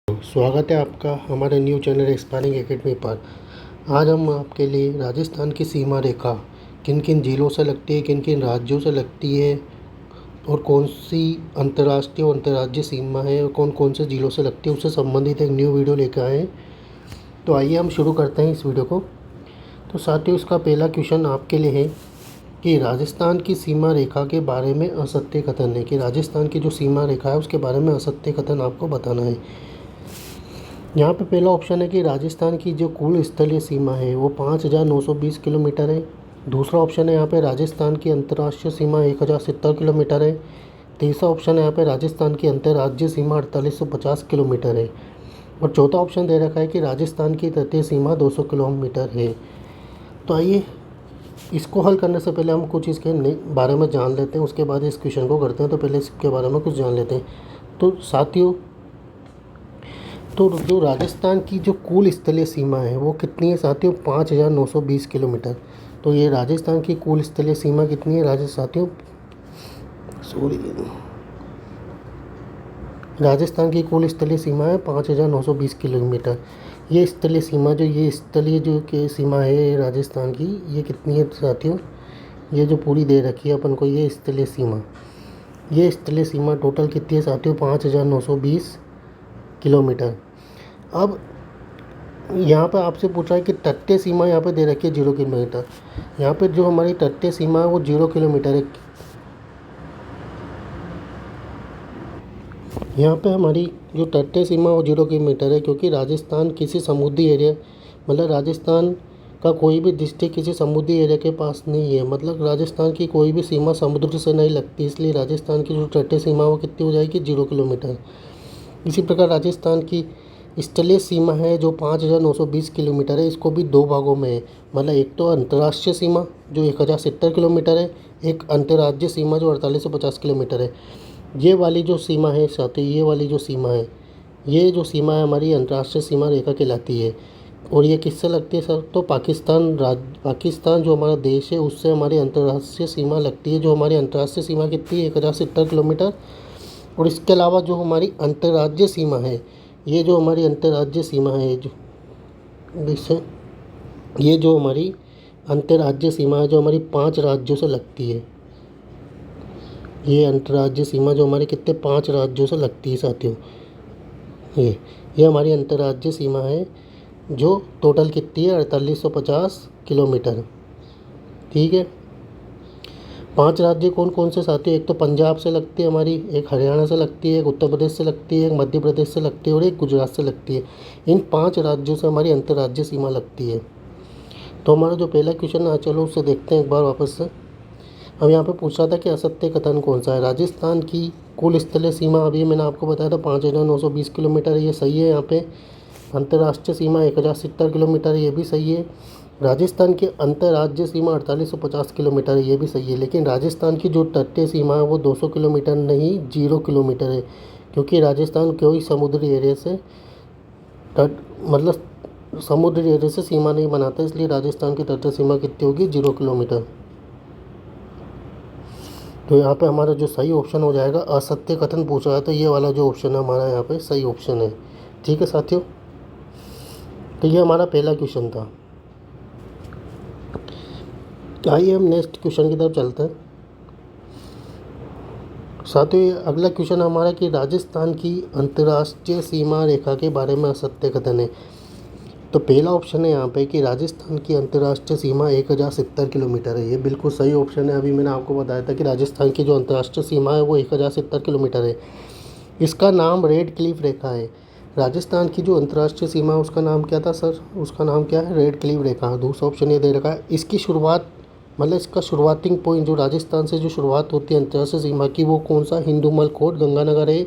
स्वागत है आपका हमारे न्यू चैनल एक्सपायरिंग एकेडमी पर। आज हम आपके लिए राजस्थान की सीमा रेखा किन किन ज़िलों से लगती है, किन किन राज्यों से लगती है और कौन सी अंतर्राष्ट्रीय और अंतर्राज्यीय सीमा है और कौन कौन से ज़िलों से लगती है, उससे संबंधित एक न्यू वीडियो लेकर आए हैं। तो आइए हम शुरू करते हैं इस वीडियो को। तो साथियों, इसका पहला क्वेश्चन आपके लिए है कि राजस्थान की सीमा रेखा के बारे में असत्य कथन है, कि राजस्थान की जो सीमा रेखा है उसके बारे में असत्य कथन आपको बताना है। यहाँ पे पहला ऑप्शन है कि राजस्थान की जो कुल स्थलीय सीमा है वो 5,920 किलोमीटर है। दूसरा ऑप्शन है यहाँ पे राजस्थान की अंतर्राष्ट्रीय सीमा 1,070 किलोमीटर है। तीसरा ऑप्शन है यहाँ पे राजस्थान की अंतर्राज्यीय सीमा 4,850 किलोमीटर है। और चौथा ऑप्शन दे रखा है कि राजस्थान की तटीय सीमा 200 किलोमीटर है। तो आइए इसको हल करने से पहले हम कुछ इसके बारे में जान लेते हैं, उसके बाद इस क्वेश्चन को करते हैं। तो पहले इसके बारे में कुछ जान लेते हैं। तो साथियों, तो जो राजस्थान की जो कुल स्थलीय सीमा है वो कितनी है साथियों? 5,920 किलोमीटर। तो ये राजस्थान की कुल स्थलीय सीमा कितनी है साथियों? राजस्थान की कुल स्थलीय सीमा है 5,920 किलोमीटर। ये स्थलीय सीमा जो सीमा है राजस्थान की, ये कितनी है साथियों? ये जो पूरी दे रखी है अपन को, ये स्थलीय सीमा टोटल कितनी है साथियों? 5,920 किलोमीटर। अब यहाँ पर आपसे पूछा है कि तटीय सीमा यहाँ पे दे रखी है 0 किलोमीटर। यहाँ पे जो हमारी तटीय सीमा है वो 0 किलोमीटर है। यहाँ पे हमारी जो तटीय सीमा वो 0 किलोमीटर है, क्योंकि राजस्थान किसी समुद्री एरिया, मतलब राजस्थान का कोई भी डिस्ट्रिक्ट किसी समुद्री एरिया के पास नहीं है। मतलब राजस्थान की कोई भी सीमा समुद्र से नहीं लगती, इसलिए राजस्थान की जो तटीय सीमा वो कितनी हो जाएगी? 0 किलोमीटर। इसी प्रकार राजस्थान की स्थलीय सीमा है जो 5,920 किलोमीटर है, इसको भी दो भागों में है। मतलब एक तो अंतर्राष्ट्रीय सीमा जो 1,070 किलोमीटर है, एक अंतर्राज्यीय सीमा जो 4,850 किलोमीटर है। ये वाली जो सीमा है साथियों, ये जो सीमा है हमारी अंतर्राष्ट्रीय सीमा रेखा कहलाती है। और ये किससे लगती है सर? तो पाकिस्तान जो हमारा देश है उससे हमारी अंतर्राष्ट्रीय सीमा लगती है। जो हमारी अंतर्राष्ट्रीय सीमा कितनी है? 1,070 किलोमीटर। और इसके अलावा जो हमारी अंतर्राज्यीय सीमा है, ये जो हमारी अंतर्राज्यीय सीमा है ये जो हमारी अंतर्राज्यीय सीमा है जो हमारी 5 राज्यों से लगती है। ये अंतर्राज्यीय सीमा जो हमारे कितने 5 राज्यों से लगती है साथियों। ये हमारी अंतर्राज्यीय सीमा है जो टोटल कितनी है? 4,850 किलोमीटर। ठीक है। 5 राज्य कौन कौन से साथियों? एक तो पंजाब से लगती है हमारी, एक हरियाणा से लगती है, एक उत्तर प्रदेश से लगती है, एक मध्य प्रदेश से लगती है और एक गुजरात से लगती है। इन 5 राज्यों से हमारी अंतर्राज्यीय सीमा लगती है। तो हमारा जो पहला क्वेश्चन है, चलो उससे देखते हैं एक बार वापस से। हम यहाँ पे पूछ रहा था कि असत्य कथन कौन सा है। राजस्थान की कुल स्थलीय सीमा अभी मैंने आपको बताया था 5,920 किलोमीटर, ये सही है। यहाँ पे अंतर्राष्ट्रीय सीमा 1,070 किलोमीटर, ये भी सही है। राजस्थान की अंतर्राज्यीय सीमा 4,850 किलोमीटर है, ये भी सही है। लेकिन राजस्थान की जो तटीय सीमा है वो 200 किलोमीटर नहीं 0 किलोमीटर है, क्योंकि राजस्थान कोई समुद्री एरिया से समुद्री एरिया से सीमा नहीं बनाता, इसलिए राजस्थान की तटीय सीमा कितनी होगी? 0 किलोमीटर। तो यहाँ पे हमारा जो सही ऑप्शन हो जाएगा, असत्य कथन पूछा है तो ये वाला जो ऑप्शन है हमारा यहाँ पे सही ऑप्शन है। ठीक है साथियों, तो ये हमारा पहला क्वेश्चन था। तो आइए हम नेक्स्ट क्वेश्चन की तरफ चलते हैं। साथियों, ये अगला क्वेश्चन हमारा कि राजस्थान की अंतर्राष्ट्रीय सीमा रेखा के बारे में असत्य कथन है। तो पहला ऑप्शन है यहाँ पे कि राजस्थान की अंतर्राष्ट्रीय सीमा 1,070 किलोमीटर है, ये बिल्कुल सही ऑप्शन है। अभी मैंने आपको बताया था कि राजस्थान की जो अंतर्राष्ट्रीय सीमा है वो 1,070 किलोमीटर है। इसका नाम रेड क्लिफ रेखा है। राजस्थान की जो अंतर्राष्ट्रीय सीमा है उसका नाम क्या था सर? उसका नाम क्या है? रेड क्लिफ रेखा। दूसरा ऑप्शन ये दे रखा है। इसकी शुरुआत, मतलब इसका शुरुआती पॉइंट जो राजस्थान से जो शुरुआत होती है अंतर्राष्ट्रीय सीमा की, वो कौन सा? हिंदूमल कोट गंगानगर है।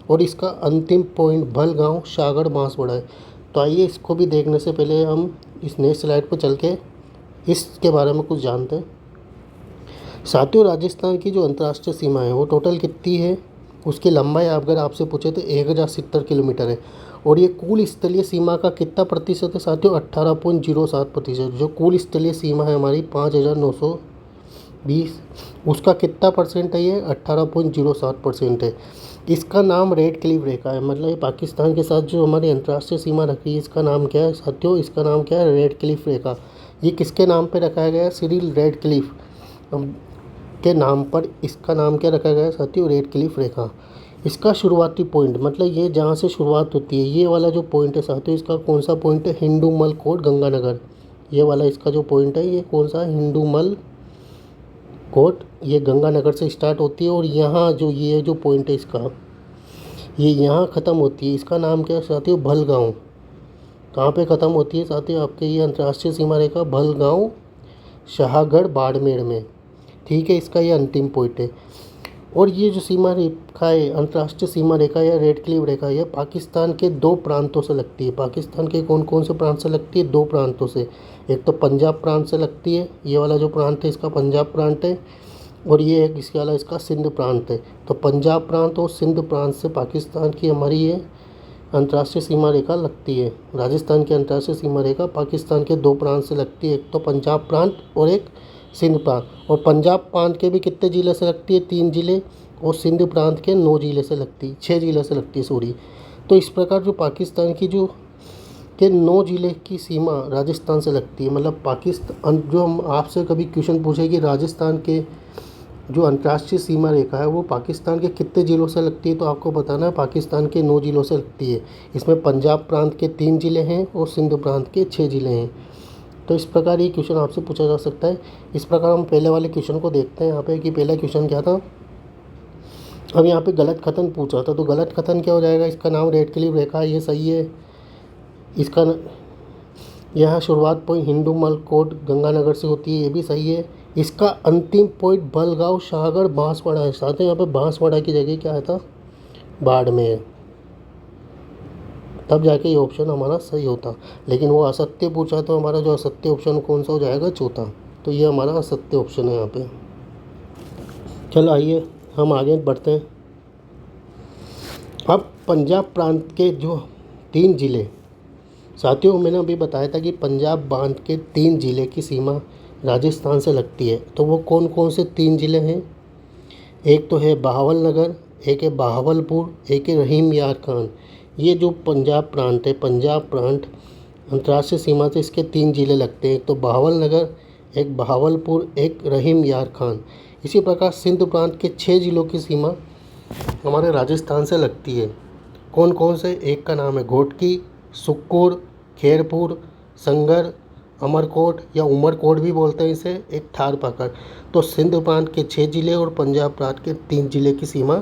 और इसका अंतिम पॉइंट भलगांव शागड़ बांसवाड़ा है। तो आइए इसको भी देखने से पहले हम इस नेक्स्ट स्लाइड पर चल के इसके बारे में कुछ जानते हैं। साथियों, राजस्थान की जो अंतर्राष्ट्रीय सीमा है वो टोटल कितनी है? उसकी लंबाई अगर आपसे पूछे तो 1,070 किलोमीटर है। और ये कुल स्थलीय सीमा का कितना प्रतिशत है साथियों? 18.07%। जो कुल स्थलीय सीमा है हमारी 5,920, उसका कितना परसेंट है? ये 18.07% है। इसका नाम रेड क्लिफ रेखा है, मतलब ये पाकिस्तान के साथ जो हमारी अंतर्राष्ट्रीय सीमा रखी है इसका नाम क्या है साथियों, इसका नाम क्या है रेड क्लिफ रेखा। ये किसके नाम पे रखा गया है, सिरिल रेड क्लिफ के नाम पर इसका नाम क्या रखा गया है साथियों, रेड क्लिफ रेखा। इसका शुरुआती पॉइंट मतलब ये जहाँ से शुरुआत होती है, ये वाला जो पॉइंट है साथियों, इसका कौन सा पॉइंट है, हिंदूमल कोट गंगानगर। ये वाला इसका जो पॉइंट है ये कौन सा है, हिंदूमल कोट, ये गंगानगर से स्टार्ट होती है और यहाँ जो ये जो पॉइंट है इसका, ये यहाँ ख़त्म होती है। इसका नाम क्या है साथियों, भलगांव। कहाँ पे ख़त्म होती है साथियों, आपके ये अंतर्राष्ट्रीय सीमा रेखा भलगांव शाहगढ़ बाड़मेर में। ठीक है, इसका ये अंतिम पॉइंट है। और ये जो सीमा रेखा है, अंतर्राष्ट्रीय सीमा रेखा या रेड क्लिफ रेखा, ये पाकिस्तान के दो प्रांतों से लगती है। पाकिस्तान के कौन कौन से प्रांत से लगती है, दो प्रांतों से। एक तो पंजाब प्रांत से लगती है, ये वाला जो प्रांत है इसका पंजाब प्रांत है, और ये एक इसके वाला इसका सिंध प्रांत है। तो पंजाब प्रांत और सिंध प्रांत से पाकिस्तान की हमारी ये अंतर्राष्ट्रीय सीमा रेखा लगती है। राजस्थान की अंतर्राष्ट्रीय सीमा रेखा पाकिस्तान के दो प्रांत से लगती है, एक तो पंजाब प्रांत और एक सिंध प्रांत। और पंजाब प्रांत के भी कितने ज़िले से लगती है, 3 ज़िले, और सिंध प्रांत के 9 ज़िले से लगती है, 6 ज़िले से लगती है सॉरी। तो इस प्रकार जो पाकिस्तान की जो के 9 ज़िले की सीमा राजस्थान से लगती है। मतलब पाकिस्तान जो हम आपसे कभी क्वेश्चन पूछे कि राजस्थान के जो अंतर्राष्ट्रीय सीमा रेखा है वो पाकिस्तान के कितने ज़िलों से लगती है, तो आपको बताना है पाकिस्तान के 9 ज़िलों से लगती है। इसमें पंजाब प्रांत के 3 ज़िले हैं और सिंध प्रांत के 6 ज़िले हैं। तो इस प्रकार ये क्वेश्चन आपसे पूछा जा सकता है। इस प्रकार हम पहले वाले क्वेश्चन को देखते हैं यहाँ पे कि पहला क्वेश्चन क्या था। अब यहाँ पे गलत कथन पूछा था, तो गलत कथन क्या हो जाएगा, इसका नाम रेड क्लिफ रेखा है, ये सही है। इसका यहाँ शुरुआत पॉइंट हिंदूमल कोट गंगानगर से होती है, ये भी सही है। इसका अंतिम पॉइंट भलगांव शाहगढ़ बांसवाड़ा है। साथ ही यहाँ पे बांसवाड़ा की जगह क्या था, बाड़मेर। तब जाके ये ऑप्शन हमारा सही होता, लेकिन वो असत्य पूछा तो हमारा जो असत्य ऑप्शन कौन सा हो जाएगा, चौथा। तो ये हमारा असत्य ऑप्शन है यहाँ पे। चलो आइए हम आगे बढ़ते हैं। अब पंजाब प्रांत के जो 3 ज़िले साथियों, मैंने अभी बताया था कि पंजाब प्रांत के 3 ज़िले की सीमा राजस्थान से लगती है। तो वो कौन कौन से 3 ज़िले हैं, एक तो है बहावलनगर, एक है बहावलपुर, एक है रहीम यार खान। ये जो पंजाब प्रांत है, पंजाब प्रांत अंतर्राष्ट्रीय सीमा से इसके 3 ज़िले लगते हैं, एक तो बहावलनगर, एक बहावलपुर, एक रहीम यार खान। इसी प्रकार सिंध प्रांत के 6 ज़िलों की सीमा हमारे राजस्थान से लगती है। कौन कौन से, एक का नाम है घोटकी, सुक्कुर, खैरपुर, संगर, अमरकोट या उमरकोट भी बोलते हैं इसे, एक थारपाकर। तो सिंध प्रांत के 6 ज़िले और पंजाब प्रांत के 3 ज़िले की सीमा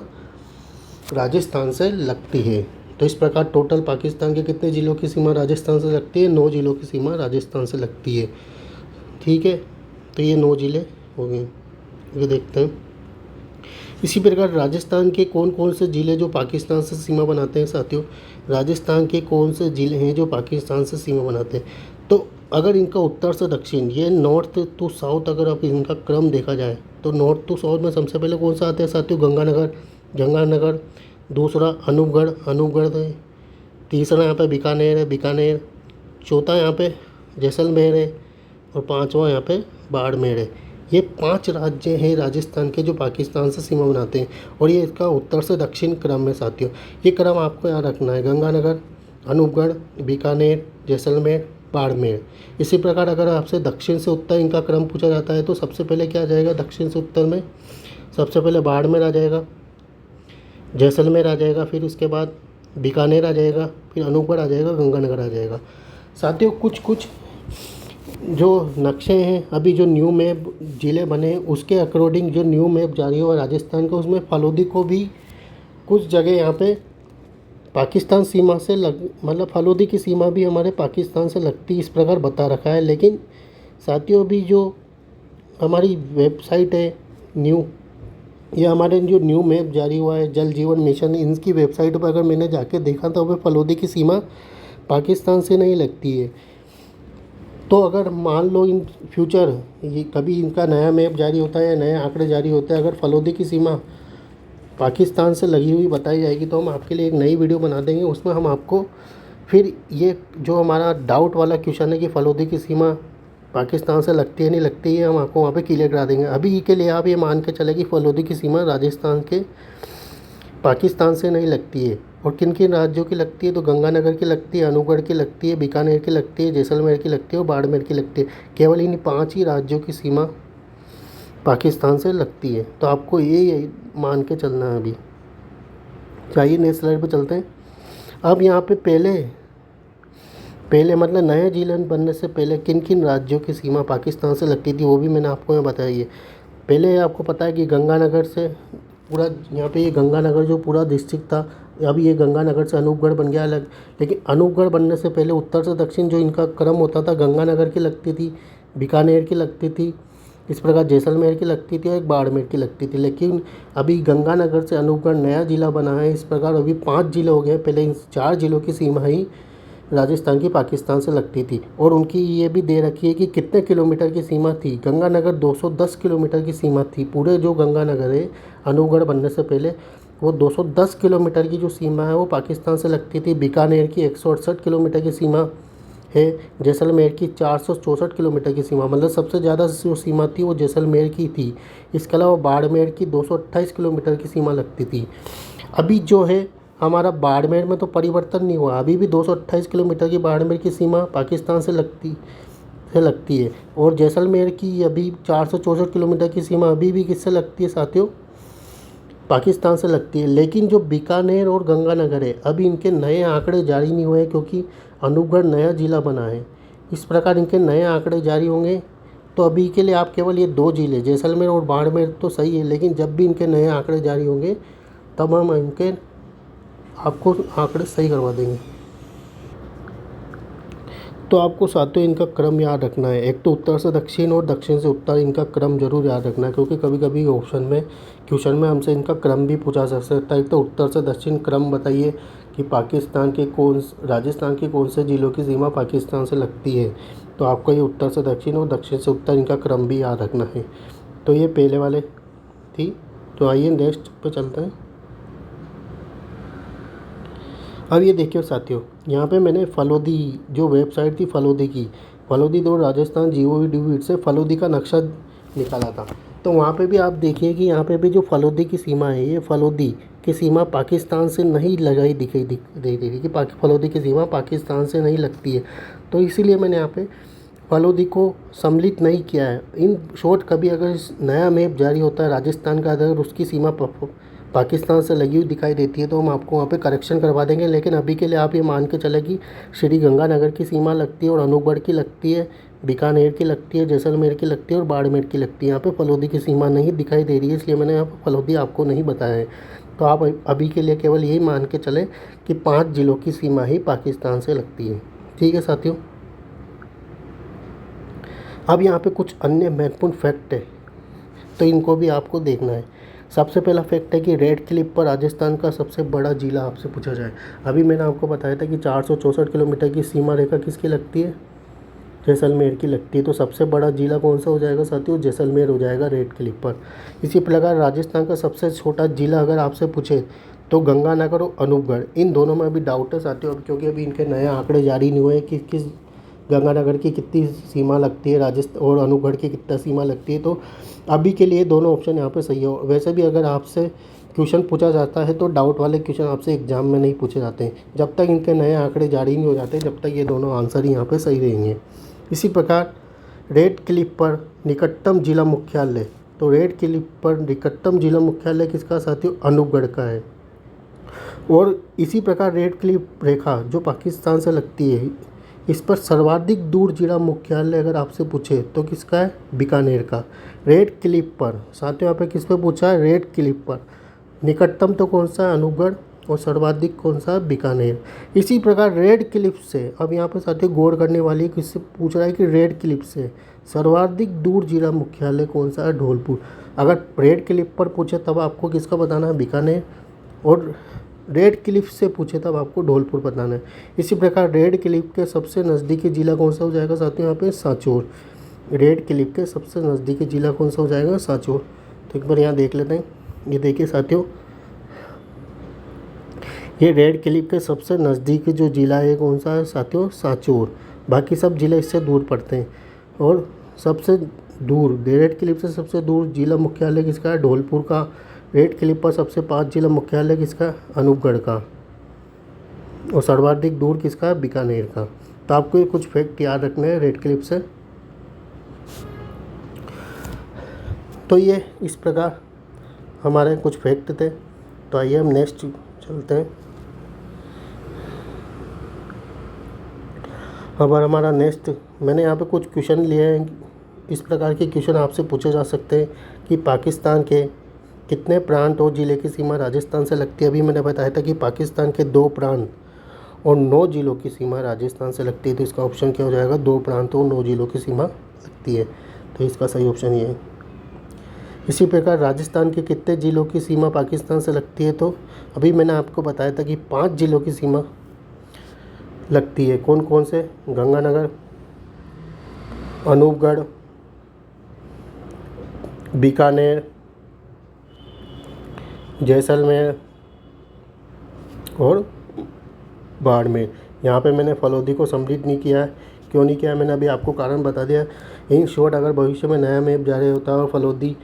राजस्थान से लगती है। तो इस प्रकार टोटल पाकिस्तान के कितने ज़िलों की सीमा राजस्थान से लगती है, 9 ज़िलों की सीमा राजस्थान से लगती है। ठीक है, तो ये 9 ज़िले हो गए, ये देखते हैं। इसी प्रकार राजस्थान के कौन कौन से ज़िले जो पाकिस्तान से सीमा बनाते हैं साथियों, राजस्थान के कौन से ज़िले हैं जो पाकिस्तान से सीमा बनाते हैं। तो अगर इनका उत्तर से दक्षिण, ये नॉर्थ टू साउथ, अगर आप इनका क्रम देखा जाए तो नॉर्थ टू साउथ में सबसे पहले कौन सा आता है साथियों, गंगानगर, दूसरा अनूपगढ़ है, तीसरा यहाँ पे बीकानेर, चौथा यहाँ पे जैसलमेर है, और पाँचवा यहाँ पे बाड़मेर है। ये 5 राज्य हैं राजस्थान के जो पाकिस्तान से सीमा बनाते हैं, और ये इसका उत्तर से दक्षिण क्रम में साथियों। ये क्रम आपको याद रखना है, गंगानगर, अनूपगढ़, बीकानेर, जैसलमेर, बाड़मेर। इसी प्रकार अगर आपसे दक्षिण से उत्तर इनका क्रम पूछा जाता है तो सबसे पहले क्या आ जाएगा, दक्षिण से उत्तर में सबसे पहले बाड़मेर आ जाएगा, जैसलमेर आ जाएगा, फिर उसके बाद बीकानेर आ जाएगा, फिर अनूपगढ़ आ जाएगा, गंगानगर आ जाएगा। साथियों कुछ जो नक्शे हैं, अभी जो न्यू मैप ज़िले बने हैं उसके अकॉर्डिंग जो न्यू मैप जारी हुआ राजस्थान का, उसमें फलोदी को भी कुछ जगह यहाँ पे पाकिस्तान सीमा से मतलब फलोदी की सीमा भी हमारे पाकिस्तान से लगती, इस प्रकार बता रखा है। लेकिन साथियों अभी जो हमारी वेबसाइट है ये हमारे जो न्यू मैप जारी हुआ है जल जीवन मिशन, इनकी वेबसाइट पर अगर मैंने जाके देखा तो वह फलोदी की सीमा पाकिस्तान से नहीं लगती है। तो अगर मान लो इन फ्यूचर ये कभी इनका नया मैप जारी होता है या नए आंकड़े जारी होते हैं, अगर फलोदी की सीमा पाकिस्तान से लगी हुई बताई जाएगी तो हम आपके लिए एक नई वीडियो बना देंगे। उसमें हम आपको फिर ये जो हमारा डाउट वाला क्वेश्चन है कि फलोदी की सीमा पाकिस्तान से लगती है नहीं लगती है, हम आपको वहाँ पे क्लियर करा देंगे। अभी के लिए आप ये मान के चले कि फलोदी की सीमा राजस्थान के पाकिस्तान से नहीं लगती है। और किन किन राज्यों की लगती है, तो गंगानगर की लगती है, अनूपगढ़ की लगती है, बीकानेर की लगती है, जैसलमेर की लगती है और बाड़मेर की लगती है। केवल इन 5 ही राज्यों की सीमा पाकिस्तान से लगती है। तो आपको ये मान के चलना है। अभी चाहिए नेक्स्ट स्लाइड पे चलते हैं। अब यहाँ पे पहले मतलब नए जिले बनने से पहले किन किन राज्यों की सीमा पाकिस्तान से लगती थी वो भी मैंने आपको यहाँ बताई है। पहले आपको पता है कि गंगानगर से पूरा यहाँ पे ये गंगानगर जो पूरा डिस्ट्रिक्ट था, अभी ये गंगानगर से अनूपगढ़ बन गया अलग। लेकिन अनूपगढ़ बनने से पहले उत्तर से दक्षिण जो इनका क्रम होता था, गंगानगर की लगती थी, बीकानेर की लगती थी, इस प्रकार जैसलमेर की लगती थी और एक बाड़मेर की लगती थी। लेकिन अभी गंगानगर से अनूपगढ़ नया ज़िला बना है, इस प्रकार अभी 5 ज़िले हो गए। पहले इन 4 ज़िलों की सीमा ही राजस्थान की पाकिस्तान से लगती थी। और उनकी ये भी दे रखी है कि कितने किलोमीटर की सीमा थी। गंगानगर 210 किलोमीटर की सीमा थी। पूरे जो गंगानगर है अनूपगढ़ बनने से पहले वो 210 किलोमीटर की जो सीमा है वो पाकिस्तान से लगती थी। बीकानेर की 168 किलोमीटर की सीमा है। जैसलमेर की 464 किलोमीटर की सीमा, मतलब सबसे ज़्यादा जो सीमा थी वो जैसलमेर की थी। इसके अलावा बाड़मेर की 228 किलोमीटर की सीमा लगती थी। अभी जो है हमारा बाड़मेर में तो परिवर्तन नहीं हुआ, अभी भी 228 किलोमीटर की बाड़मेर की सीमा पाकिस्तान से लगती है। और जैसलमेर की अभी 464 किलोमीटर की सीमा अभी भी किससे लगती है साथियों, पाकिस्तान से लगती है। लेकिन जो बीकानेर और गंगानगर है अभी इनके नए आंकड़े जारी नहीं हुए हैं, क्योंकि अनूपगढ़ नया ज़िला बना है। इस प्रकार इनके नए आंकड़े जारी होंगे। तो अभी के लिए आप केवल ये 2 ज़िले जैसलमेर और बाड़मेर तो सही है, लेकिन जब भी इनके नए आंकड़े जारी होंगे तब हम इनके आपको आंकड़े सही करवा देंगे। तो आपको साथियों इनका क्रम याद रखना है। एक तो उत्तर से दक्षिण और दक्षिण से उत्तर, इनका क्रम जरूर याद रखना है, क्योंकि कभी कभी क्वेश्चन में हमसे इनका क्रम भी पूछा जा सकता है। एक तो उत्तर से दक्षिण क्रम बताइए कि राजस्थान के कौन से जिलों की सीमा पाकिस्तान से लगती है। तो आपको ये उत्तर से दक्षिण और दक्षिण से उत्तर इनका क्रम भी याद रखना है। तो ये पहले वाले थी। तो आइए नेक्स्ट पे चलते हैं। अब ये देखिए साथियों, यहाँ पे मैंने फलोदी जो वेबसाइट थी फलोदी दो राजस्थान GOV से फलोदी का नक्शा निकाला था। तो वहाँ पे भी आप देखिए कि यहाँ पे भी जो फलोदी की सीमा है, ये फलोदी की सीमा पाकिस्तान से नहीं लगाई दिखाई दे रही थी कि फलोदी की सीमा पाकिस्तान से नहीं लगती है। तो इसीलिए मैंने यहाँ पे फलोदी को सम्मिलित नहीं किया है। इन शॉर्ट कभी अगर नया मैप जारी होता है राजस्थान का, अगर उसकी सीमा पाकिस्तान से लगी हुई दिखाई देती है तो हम आपको वहाँ पे करेक्शन करवा देंगे। लेकिन अभी के लिए आप ये मान के चले कि श्री गंगानगर की सीमा लगती है और अनूपगढ़ की लगती है, बीकानेर की लगती है, जैसलमेर की लगती है और बाड़मेर की लगती है। यहाँ पे फलोदी की सीमा नहीं दिखाई दे रही है, इसलिए मैंने यहाँ पर फलोदी आपको नहीं बताया है। तो आप अभी के लिए केवल यही मान के चलें कि 5 ज़िलों की सीमा ही पाकिस्तान से लगती है। ठीक है साथियों। अब यहाँ पे कुछ अन्य महत्वपूर्ण फैक्ट है, तो इनको भी आपको देखना है। सबसे पहला फैक्ट है कि रेड क्लिफ पर राजस्थान का सबसे बड़ा जिला आपसे पूछा जाए। अभी मैंने आपको बताया था कि 464 किलोमीटर की सीमा रेखा किसकी लगती है, जैसलमेर की लगती है। तो सबसे बड़ा जिला कौन सा हो जाएगा साथियों, जैसलमेर हो जाएगा रेड क्लिफ पर। इसी प्रकार राजस्थान का सबसे छोटा जिला अगर आपसे पूछे तो गंगानगर और अनूपगढ़, इन दोनों में अभी डाउट है साथियों, क्योंकि अभी इनके नए आंकड़े जारी नहीं हुए कि किस गंगानगर की कितनी सीमा लगती है राजस्थान और अनूपगढ़ की कितना सीमा लगती है। तो अभी के लिए दोनों ऑप्शन यहाँ पे सही है। वैसे भी अगर आपसे क्वेश्चन पूछा जाता है तो डाउट वाले क्वेश्चन आपसे एग्जाम में नहीं पूछे जाते हैं। जब तक इनके नए आंकड़े जारी नहीं हो जाते जब तक ये दोनों आंसर ही यहाँ पे सही रहेंगे। इसी प्रकार रेड क्लिफ पर निकटतम जिला मुख्यालय, तो रेड क्लिफ पर निकटतम जिला मुख्यालय किसका साथियों, अनूपगढ़ का है। और इसी प्रकार रेड क्लिफ रेखा जो पाकिस्तान से लगती है, इस पर सर्वाधिक दूर जिला मुख्यालय अगर आपसे पूछे तो किसका है, बीकानेर का। रेड क्लिफ पर साथियों यहाँ पे किस पे पूछा है, रेड क्लिफ पर निकटतम तो कौन सा है, अनूपगढ़, और सर्वाधिक कौन सा है, बीकानेर। इसी प्रकार रेड क्लिफ से अब यहाँ पे साथियों गौर करने वाली किससे पूछ रहा है कि रेड क्लिफ से सर्वाधिक दूर जिला मुख्यालय कौन सा है, धौलपुर। अगर रेड क्लिफ पर पूछे तब आपको किसका बताना है, बीकानेर, और रेड क्लिफ से पूछे तब आपको धौलपुर बताना है। इसी प्रकार रेड क्लिफ के सबसे नज़दीकी जिला कौन सा हो जाएगा साथियों, यहाँ पे सांचौर। रेड क्लिफ के सबसे नज़दीकी जिला कौन सा हो जाएगा, सांचौर। तो एक बार यहाँ देख लेते हैं। ये देखिए साथियों, ये रेड क्लिफ के सबसे नज़दीकी जो जिला है कौन सा है साथियों, सांचौर। बाकी सब जिले इससे दूर पड़ते हैं। और सबसे दूर रेड क्लिफ से सबसे दूर जिला मुख्यालय किसका है, धौलपुर का। रेड क्लिप पर सबसे 5 जिला मुख्यालय किसका? अनूपगढ़ का। और सर्वाधिक दूर किसका? बीकानेर का। तो आपको ये कुछ फैक्ट याद रखने हैं रेड क्लिप से। तो ये इस प्रकार हमारे कुछ फैक्ट थे। तो आइए हम नेक्स्ट चलते हैं। अब हमारा नेक्स्ट, मैंने यहाँ पे कुछ क्वेश्चन लिए हैं। इस प्रकार के क्वेश्चन आपसे पूछे जा सकते हैं कि पाकिस्तान के कितने प्रांत और ज़िले की सीमा राजस्थान से लगती है। अभी मैंने बताया था कि पाकिस्तान के 2 प्रांत और 9 ज़िलों की सीमा राजस्थान से लगती है। तो इसका ऑप्शन क्या हो जाएगा? 2 प्रांत और 9 ज़िलों की सीमा लगती है। तो इसका सही ऑप्शन ये है। इसी प्रकार राजस्थान के कितने ज़िलों की सीमा पाकिस्तान से लगती है? तो अभी मैंने आपको बताया था कि 5 ज़िलों की सीमा लगती है। कौन कौन से? गंगानगर, अनूपगढ़, बीकानेर, जैसलमेर और बाड़मेर। यहाँ पे मैंने फलोदी को सम्मिलित नहीं किया है। क्यों नहीं किया है? मैंने अभी आपको कारण बता दिया। इन शॉर्ट, अगर भविष्य में नया मैप जारी होता है और फलोदी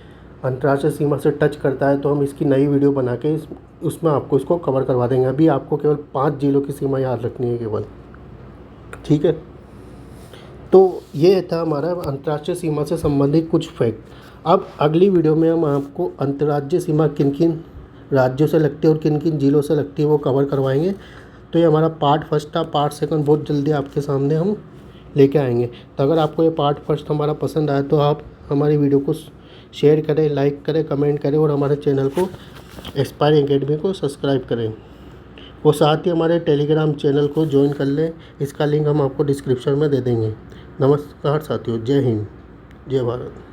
अंतर्राष्ट्रीय सीमा से टच करता है तो हम इसकी नई वीडियो बना के उसमें आपको इसको कवर करवा देंगे। अभी आपको केवल 5 जिलों की सीमा याद रखनी है केवल, ठीक है। तो ये था हमारा अंतर्राष्ट्रीय सीमा से संबंधित कुछ फैक्ट। अब अगली वीडियो में हम आपको अंतर्राज्यीय सीमा किन किन राज्यों से लगती है और किन किन जिलों से लगती है वो कवर करवाएंगे। तो ये हमारा पार्ट फर्स्ट था। पार्ट सेकंड बहुत जल्दी आपके सामने हम लेके आएंगे। तो अगर आपको ये पार्ट फर्स्ट हमारा पसंद आया तो आप हमारी वीडियो को शेयर करें, लाइक करें, कमेंट करें और हमारे चैनल को एस्पायर एकेडमी को सब्सक्राइब करें। और साथ ही हमारे टेलीग्राम चैनल को ज्वाइन कर लें। इसका लिंक हम आपको डिस्क्रिप्शन में दे देंगे। नमस्कार साथियों, जय हिंद, जय भारत।